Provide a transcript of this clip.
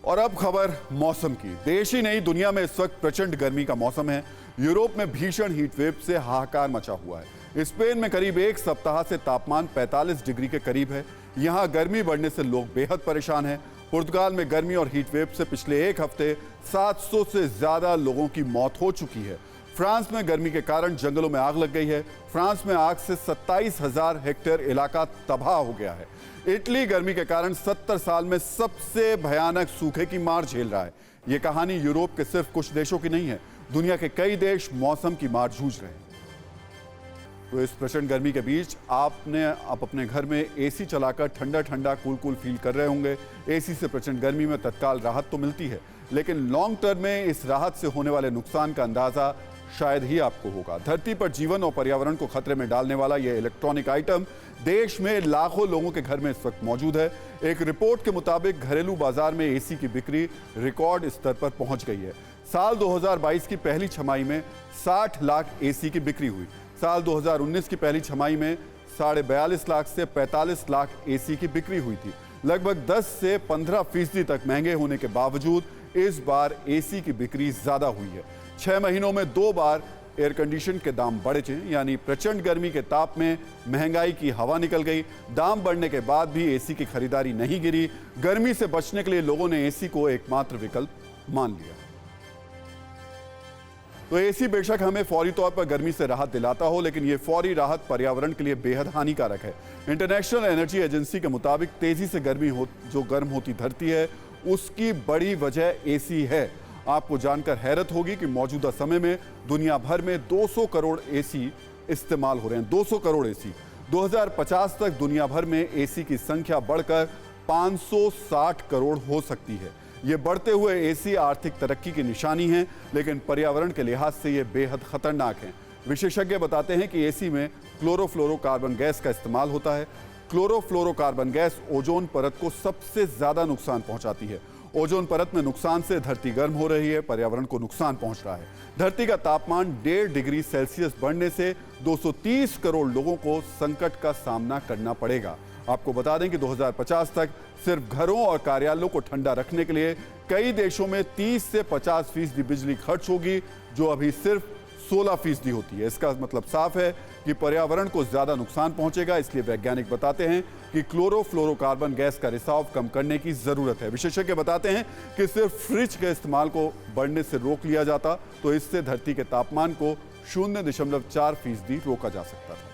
और अब खबर मौसम की। देश ही नहीं, दुनिया में इस वक्त प्रचंड गर्मी का मौसम है। यूरोप में भीषण हीट वेव से हाहाकार मचा हुआ है। स्पेन में करीब एक सप्ताह से तापमान 45 डिग्री के करीब है। यहां गर्मी बढ़ने से लोग बेहद परेशान हैं। पुर्तगाल में गर्मी और हीट वेव से पिछले एक हफ्ते 700 से ज्यादा लोगों की मौत हो चुकी है। फ्रांस में गर्मी के कारण जंगलों में आग लग गई है। फ्रांस में आग से 27,000 हेक्टेयर इलाका तबाह हो गया है। इटली गर्मी के कारण 70 साल में सबसे भयानक सूखे की मार झेल रहा है। यह कहानी यूरोप के सिर्फ कुछ देशों की नहीं है, दुनिया के कई देश मौसम की मार जूझ रहे हैं। तो इस प्रचंड गर्मी के बीच आपने अपने घर में एसी चलाकर ठंडा ठंडा कूल फील कर रहे होंगे। एसी से प्रचंड गर्मी में तत्काल राहत तो मिलती है, लेकिन लॉन्ग टर्म में इस राहत से होने वाले नुकसान का अंदाजा शायद ही आपको होगा। धरती पर जीवन और पर्यावरण को खतरे में डालने वाला यह इलेक्ट्रॉनिक आइटम देश में लाखों लोगों के घर में इस वक्त मौजूद है। एक रिपोर्ट के मुताबिक घरेलू बाजार में एसी की बिक्री रिकॉर्ड स्तर पर पहुंच गई है। साल 2022 की पहली छमाही में 60 लाख एसी की बिक्री हुई। साल 2019 की पहली छमाही में 42.5 लाख से 45 लाख एसी की बिक्री हुई थी। लगभग 10 से 15% तक महंगे होने के बावजूद इस बार एसी की बिक्री ज्यादा हुई है। 6 महीनों में 2 बार एयर कंडीशन के दाम बढ़े थे, यानी प्रचंड गर्मी के ताप में महंगाई की हवा निकल गई। दाम बढ़ने के बाद भी एसी की खरीदारी नहीं गिरी। गर्मी से बचने के लिए लोगों ने एसी को एकमात्र विकल्प मान लिया। तो एसी बेशक हमें फौरी तौर पर गर्मी से राहत दिलाता हो, लेकिन यह फौरी राहत पर्यावरण के लिए बेहद हानिकारक है। इंटरनेशनल एनर्जी एजेंसी के मुताबिक तेजी से जो गर्म होती धरती है, उसकी बड़ी वजह एसी है। आपको जानकर हैरत होगी कि मौजूदा समय में दुनिया भर में 200 करोड़ एसी इस्तेमाल हो रहे हैं। 200 करोड़ एसी। 2050 तक दुनिया भर में एसी की संख्या बढ़कर 560 करोड़ हो सकती है। ये बढ़ते हुए एसी आर्थिक तरक्की की निशानी है, लेकिन पर्यावरण के लिहाज से ये बेहद खतरनाक है। विशेषज्ञ बताते हैं कि एसी में क्लोरोफ्लोरोकार्बन गैस का इस्तेमाल होता है। क्लोरोफ्लोरोकार्बन गैस ओजोन परत को सबसे ज्यादा नुकसान पहुंचाती है। ओजोन परत में नुकसान से धरती गर्म हो रही है, पर्यावरण को नुकसान पहुंच रहा है। धरती का तापमान 1.5 डिग्री सेल्सियस बढ़ने से 230 करोड़ लोगों को संकट का सामना करना पड़ेगा। आपको बता दें कि 2050 तक सिर्फ घरों और कार्यालयों को ठंडा रखने के लिए कई देशों में 30 से 50% बिजली खर्च होगी, जो अभी सिर्फ 16% होती है। इसका मतलब साफ है कि पर्यावरण को ज्यादा नुकसान पहुंचेगा। इसलिए वैज्ञानिक बताते हैं कि क्लोरोफ्लोरोकार्बन गैस का रिसाव कम करने की जरूरत है। विशेषज्ञ बताते हैं कि सिर्फ फ्रिज के इस्तेमाल को बढ़ने से रोक लिया जाता तो इससे धरती के तापमान को 0.4% रोका जा सकता था।